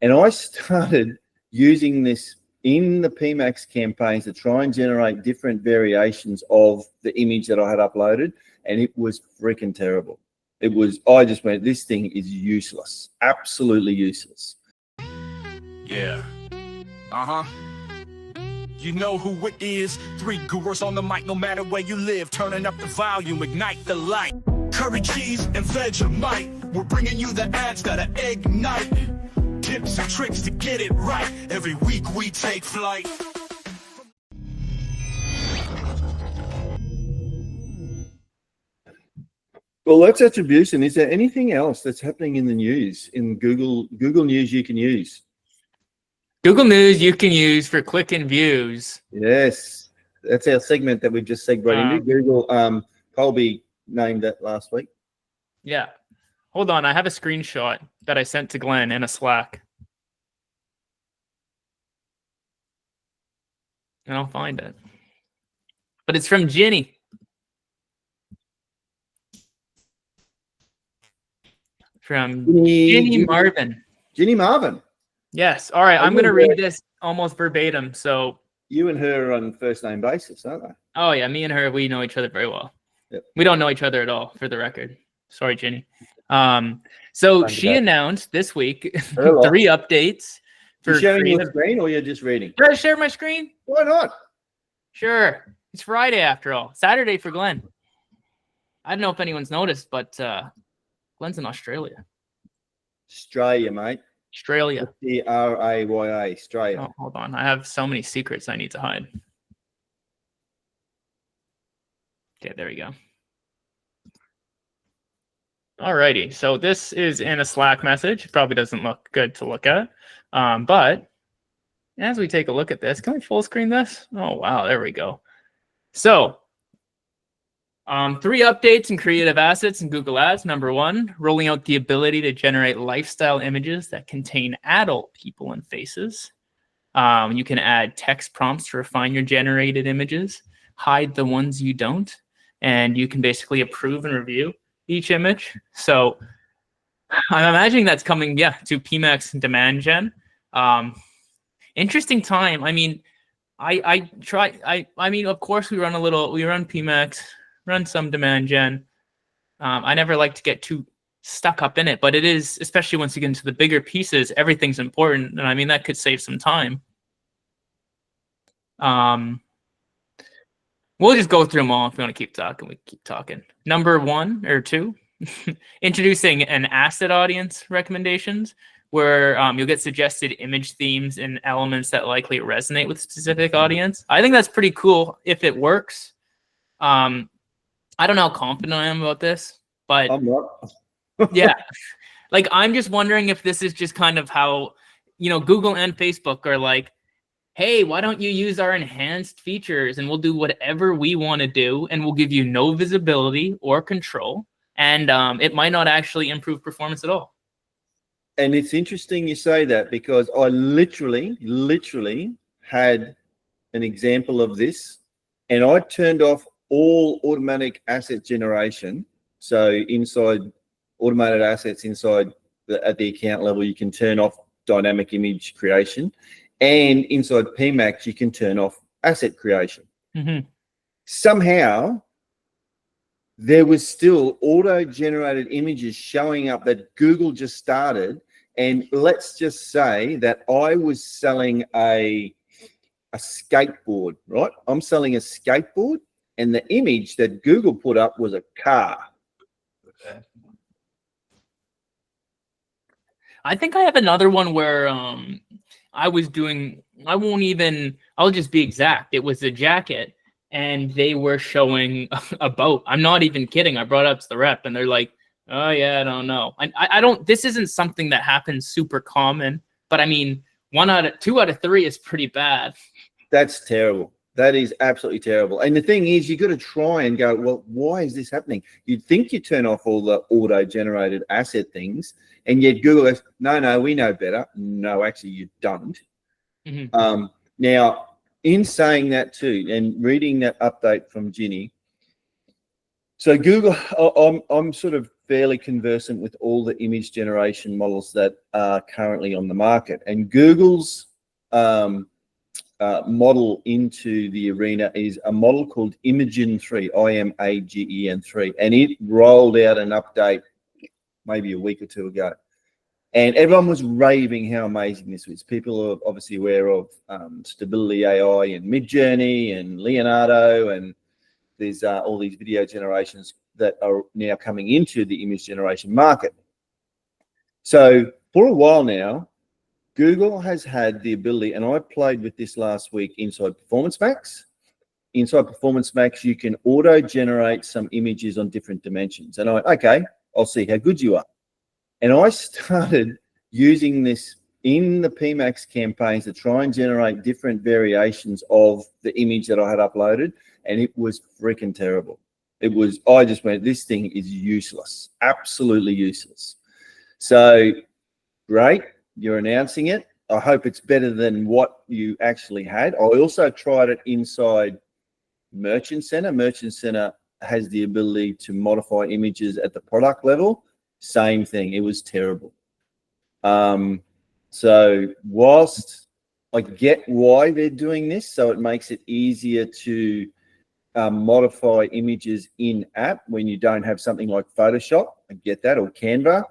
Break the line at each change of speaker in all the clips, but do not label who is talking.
And I started using this in the PMAX campaigns to try and generate different variations of the image that I had uploaded, and it was freaking terrible. I just went, this thing is useless, absolutely useless.
Yeah. You know who it is. 3 gurus on the mic, no matter where you live. Turning up the volume, ignite the light. Curry cheese and Vegemite. We're bringing you the ads that'll ignite. Tips and tricks to get it right. Every week we take flight.
Well, that's attribution. Is there anything else that's happening in the news, in Google News you can use?
Google News you can use for click and views.
Yes, that's our segment that we've just segued into. Google, Colby named that last week.
Yeah. Hold on, I have a screenshot that I sent to Glen in a Slack. And I'll find it. But it's from Ginny. From Ginny Marvin.
Ginny Marvin.
Yes. All right, I'm going to read this almost verbatim. So
you and her are on first name basis, aren't they?
Oh, yeah. Me and her, we know each other very well.
Yep.
We don't know each other at all, for the record. Sorry, Ginny. So she announced this week 3 updates.
For sharing your screen, or you're just reading?
Should I share my screen?
Why not?
Sure. It's Friday after all. Saturday for Glen. I don't know if anyone's noticed, but Glen's in Australia.
Australia, mate.
Australia.
Australia. Australia.
Oh, hold on. I have so many secrets I need to hide. Okay, there we go. Alrighty, so this is in a Slack message. It probably doesn't look good to look at. But as we take a look at this, can we full screen this? Oh, wow, there we go. So 3 updates in creative assets in Google Ads. Number 1, rolling out the ability to generate lifestyle images that contain adult people and faces. You can add text prompts to refine your generated images, hide the ones you don't, and you can basically approve and review each image. So I'm imagining that's coming, to PMAX demand gen. Interesting time. I mean, I mean, of course we run PMAX, run some demand gen. I never like to get too stuck up in it, but it is, especially once you get into the bigger pieces, everything's important. And I mean, that could save some time. We'll just go through them all. If we want to keep talking, we keep talking. Number 1 or 2, introducing an asset audience recommendations, where you'll get suggested image themes and elements that likely resonate with a specific audience. I think that's pretty cool if it works. I don't know how confident I am about this, but
I'm not.
Yeah, like I'm just wondering if this is just kind of how, Google and Facebook are like, hey, why don't you use our enhanced features and we'll do whatever we want to do and we'll give you no visibility or control. And it might not actually improve performance at all.
And it's interesting you say that, because I literally had an example of this, and I turned off all automatic asset generation. So inside automated assets, at the account level, you can turn off dynamic image creation. And inside PMAX, you can turn off asset creation.
Mm-hmm.
Somehow, there was still auto-generated images showing up that Google just started. And let's just say that I was selling a skateboard, right? I'm selling a skateboard, and the image that Google put up was a car.
Okay. I think I have another one where I'll just be exact. It was a jacket, and they were showing a boat. I'm not even kidding. I brought it up to the rep, and they're like, oh yeah, I don't know. I don't, this isn't something that happens super common, but I mean, 2 out of 3 is pretty bad.
That's terrible. That is absolutely terrible. And the thing is, you got to try and go, well, why is this happening? You'd think you turn off all the auto-generated asset things, and yet Google goes, no, we know better. No, actually, you don't.
Mm-hmm.
Now, in saying that too, and reading that update from Ginny, So Google, I'm sort of fairly conversant with all the image generation models that are currently on the market, and Google's model into the arena is a model called Imagen 3, Imagen 3, and it rolled out an update maybe a week or two ago, and everyone was raving how amazing this was. People are obviously aware of Stability AI and Midjourney and Leonardo, and there's all these video generations that are now coming into the image generation market. So for a while now, Google has had the ability, and I played with this last week inside Performance Max. Inside Performance Max, you can auto-generate some images on different dimensions. And I went, okay, I'll see how good you are. And I started using this in the PMax campaigns to try and generate different variations of the image that I had uploaded, and it was freaking terrible. I just went, this thing is useless, absolutely useless. So great. You're announcing it. I hope it's better than what you actually had. I also tried it inside Merchant Center. Merchant Center has the ability to modify images at the product level. Same thing. It was terrible. So whilst I get why they're doing this, so it makes it easier to modify images in app when you don't have something like Photoshop, I get that, or Canva.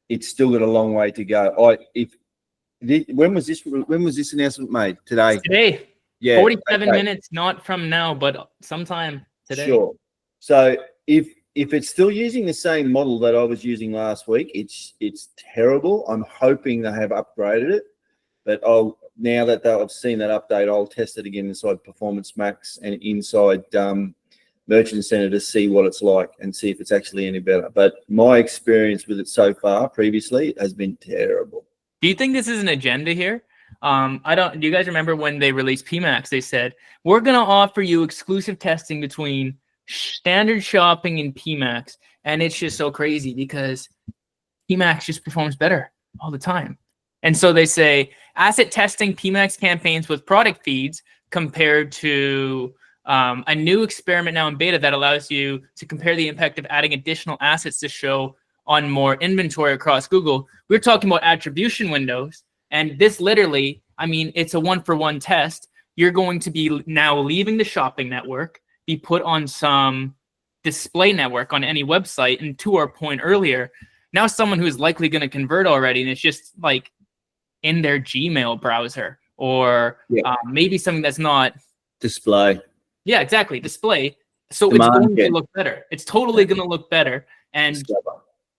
It's still got a long way to go. When was this announcement made? Today.
Today.
Yeah.
47 minutes, not from now, but sometime today.
Sure. So if it's still using the same model that I was using last week, it's terrible. I'm hoping they have upgraded it, but now that I've seen that update, I'll test it again inside Performance Max and inside Merchant Center to see what it's like and see if it's actually any better. But my experience with it so far previously has been terrible.
Do you think this is an agenda here? Do you guys remember when they released PMax? They said, we're going to offer you exclusive testing between standard shopping and PMax. And it's just so crazy because PMax just performs better all the time. And so they say asset testing PMax campaigns with product feeds compared to a new experiment now in beta that allows you to compare the impact of adding additional assets to show on more inventory across Google. We're talking about attribution windows. And this literally, I mean, it's a one-for-one test. You're going to be now leaving the shopping network, be put on some display network on any website. And to our point earlier, now someone who's likely going to convert already, and it's just like in their Gmail browser or maybe something that's not
display.
Yeah, exactly. Display. So it's going to look better. It's totally going to look better. And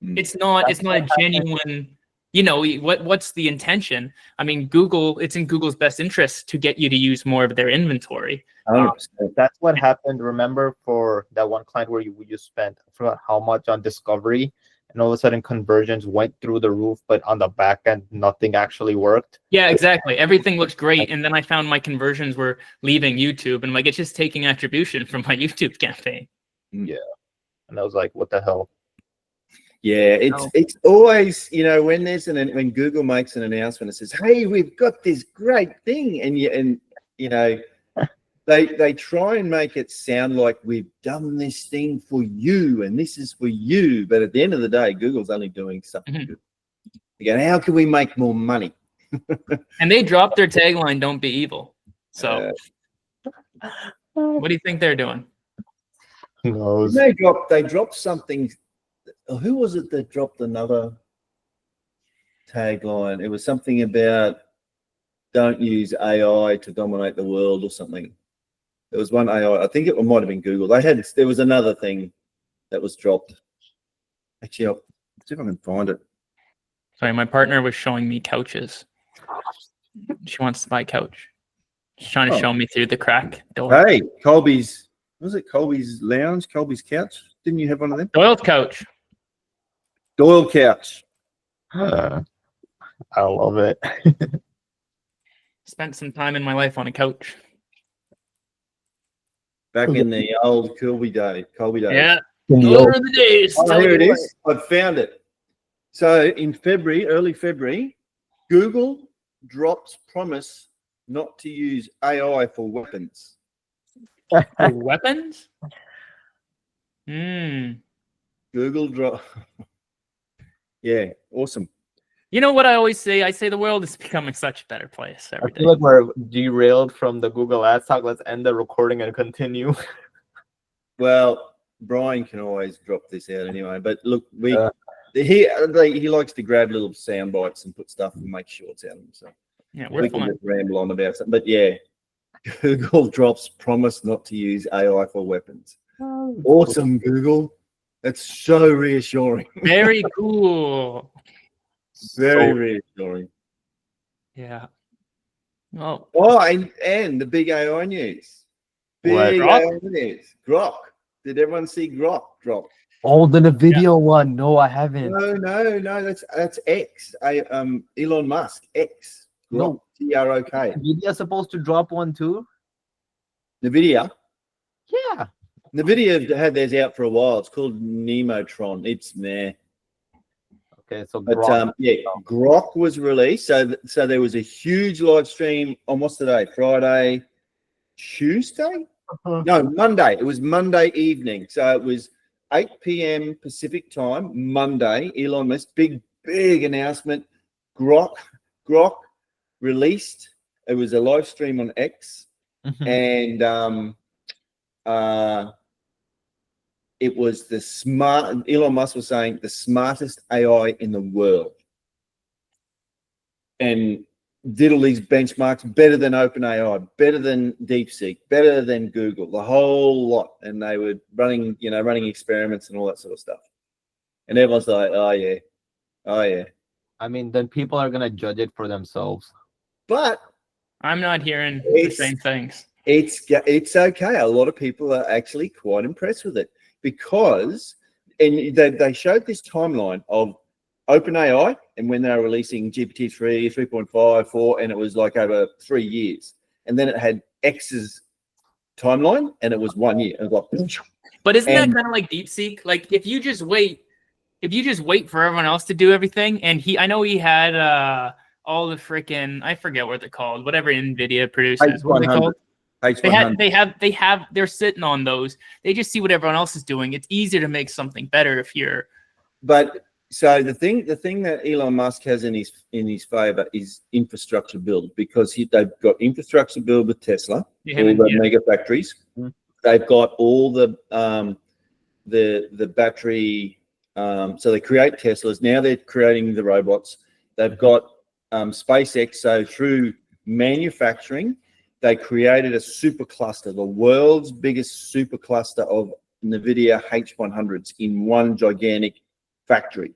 it's not a genuine, what's the intention? I mean, it's in Google's best interest to get you to use more of their inventory.
That's what happened. Remember for that one client where you spent, I forgot how much on discovery, and all of a sudden conversions went through the roof, but on the back end, nothing actually worked.
Yeah, exactly. Everything looks great. And then I found my conversions were leaving YouTube, and like, it's just taking attribution from my YouTube campaign.
Yeah. And I was like, what the hell?
Yeah, it's always, when Google makes an announcement, it says, hey, we've got this great thing. And they try and make it sound like we've done this thing for you and this is for you. But at the end of the day, Google's only doing something good. Again, how can we make more money?
And they dropped their tagline, don't be evil. So what do you think they're doing?
Who knows?
They dropped something. Who was it that dropped another tagline? It was something about don't use AI to dominate the world or something. There was one AI. I think it might have been Google. There was another thing that was dropped. Actually, I'll see if I can find it.
Sorry, my partner was showing me couches. She wants to buy a couch. She's trying to show me through the crack door.
Hey, Colby's. Was it Colby's Lounge? Colby's Couch? Didn't you have one of them?
Doyle's couch.
Doyle Couch.
I love it.
Spent some time in my life on a couch.
Back in the old Colby days.
Yeah. Those are the days.
Oh, here it is. I've found it. So in early February, Google drops promise not to use AI for weapons.
For weapons?
Google Drop. Yeah, awesome.
You know what I always say? I say the world is becoming such a better place
I
every day.
feel like we're derailed from the Google Ads talk. Let's end the recording and continue.
Well, Brian can always drop this out anyway. But look,
Yeah.
he likes to grab little sound bites and put stuff and make shorts out of them. So
Yeah,
we
we're
can
fine.
just ramble on about something. But yeah, Google drops promise not to use AI for weapons. Awesome, Google. That's so reassuring.
Very cool.
Very reassuring.
Yeah. Oh,
Oh, and the big AI news.
What?
Big
Grok?
AI news. Grok. Did everyone see Grok drop?
Oh, the video one. No, I haven't.
No. That's X. Elon Musk. X. Grok.
No.
Grok.
Nvidia supposed to drop one too?
NVIDIA.
Yeah.
NVIDIA have had theirs out for a while. It's called Nemotron. It's meh.
Okay, so
But
Grok.
Grok was released. So there was a huge live stream on what's today? Friday, Tuesday? No, Monday. It was Monday evening. So it was 8 p.m. Pacific time, Monday. Elon Musk, big announcement. Grok released. It was a live stream on X, and it was Elon Musk was saying the smartest AI in the world, and did all these benchmarks, better than OpenAI, better than DeepSeek, better than Google, the whole lot. And they were running experiments and all that sort of stuff. And everyone's like, oh yeah.
I mean, then people are gonna judge it for themselves.
But
I'm not hearing the same things.
it's okay. A lot of people are actually quite impressed with it because, and they showed this timeline of OpenAI and when they were releasing GPT-3, 3.5, 4, and it was like over 3 years. And then it had X's timeline and it was 1 year. It was like,
but isn't that kind of like DeepSeek? Like if you just wait for everyone else to do everything, and I know he had all the freaking, I forget what they're called, whatever NVIDIA produces. What are they called? They're sitting on those. They just see what everyone else is doing. It's easier to make something better if you're.
But so the thing that Elon Musk has in his favor is infrastructure build, because they've got infrastructure build with Tesla, all the mega factories. They've got all the battery. So they create Teslas. Now they're creating the robots. They've got SpaceX. So through manufacturing, they created a supercluster, the world's biggest supercluster of NVIDIA H100s in one gigantic factory.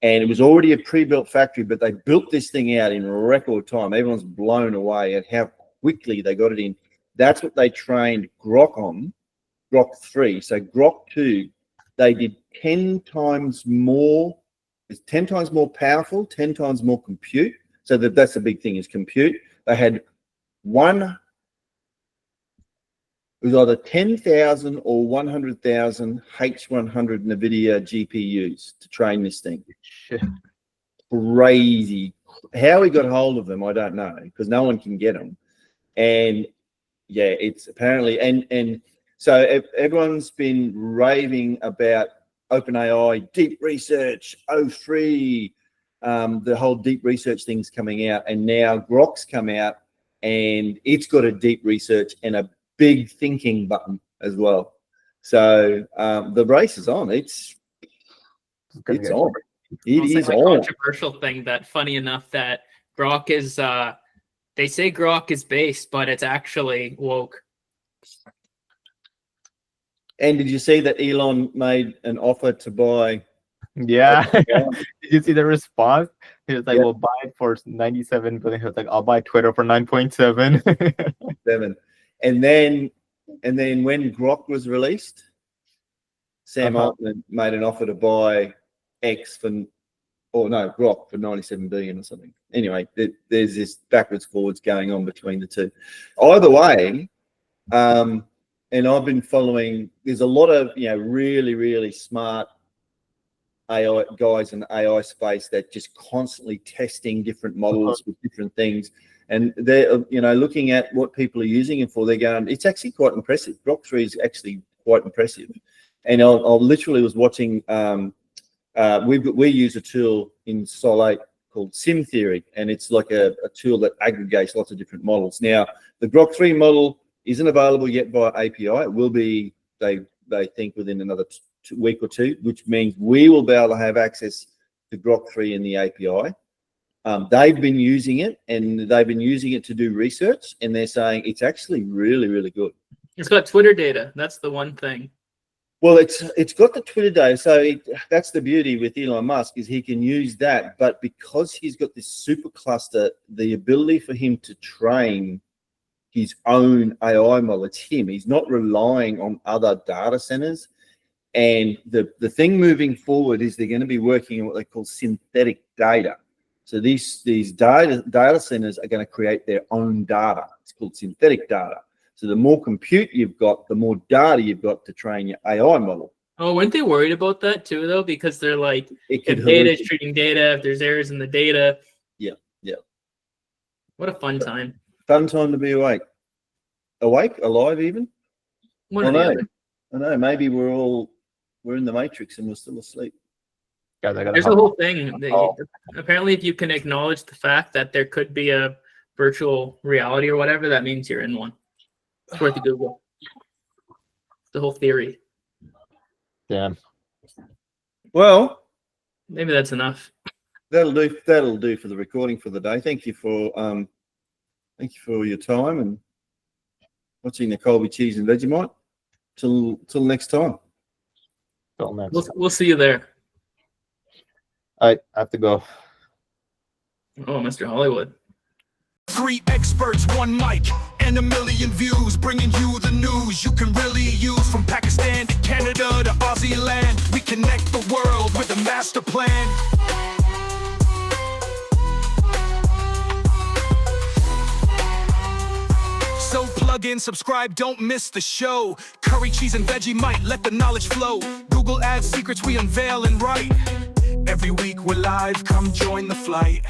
And it was already a pre-built factory, but they built this thing out in record time. Everyone's blown away at how quickly they got it in. That's what they trained Grok on, Grok 3. So Grok 2, they did 10 times more. It's 10 times more powerful, 10 times more compute. So that's the big thing, is compute. They had it was either 10,000 or 100,000 H100 NVIDIA GPUs to train this thing. Crazy. How he got hold of them, I don't know, because no one can get them. And yeah, it's apparently, and so everyone's been raving about OpenAI, deep research, O3, the whole deep research thing's coming out, and now Grok's come out, and it's got a deep research and a big thinking button as well. So the race is on. It's on. It is
like
on.
Controversial thing that, funny enough, that Grok is. They say Grok is based, but it's actually woke.
And did you see that Elon made an offer to buy?
Yeah. Did you see the response? He was like, "We'll buy it for 97 billion." He was like, "I'll buy Twitter for 9.7."
7. And then when Grok was released, Sam Altman made an offer to buy Grok for 97 billion or something. Anyway, there's this backwards forwards going on between the two. Either way, and I've been following, there's a lot of really, really smart AI guys in the AI space that just constantly testing different models with different things. And they're, looking at what people are using it for. They're going, it's actually quite impressive. Grok 3 is actually quite impressive. And I literally was watching. We use a tool in Sol 8 called Sim Theory, and it's like a tool that aggregates lots of different models. Now, the Grok 3 model isn't available yet via API. It will be, they think, within another week or two, which means we will be able to have access to Grok 3 in the API. They've been using it, and they've been using it to do research, and they're saying it's actually really, really good.
It's got Twitter data. That's the one thing.
Well, it's got the Twitter data, so that's the beauty with Elon Musk, is he can use that. But because he's got this super cluster, the ability for him to train his own AI model, it's him. He's not relying on other data centers. And the thing moving forward is they're going to be working on what they call synthetic data. So these data centers are going to create their own data. It's called synthetic data. So the more compute you've got, the more data you've got to train your AI model.
Oh, weren't they worried about that too, though? Because they're like, if data is treating data, if there's errors in the data.
Yeah.
What a fun time.
Fun time to be awake. Alive even? I know, maybe we're in the Matrix and we're still asleep.
There's a whole thing. Apparently, if you can acknowledge the fact that there could be a virtual reality or whatever, that means you're in one. It's worth a Google. The whole theory.
Damn.
Well,
maybe that's enough.
That'll do for the recording for the day. Thank you for your time and watching the Colby Cheese and Vegemite. Till next time.
We'll see you there.
I have to go.
Oh, Mr. Hollywood.
3 experts, 1 mic, and 1 million views, bringing you the news you can really use. From Pakistan to Canada to Aussie land, we connect the world with a master plan. So plug in, subscribe, don't miss the show. Curry, cheese, and Vegemite, let the knowledge flow. Google Ads secrets we unveil and write. Every week we're live, come join the flight.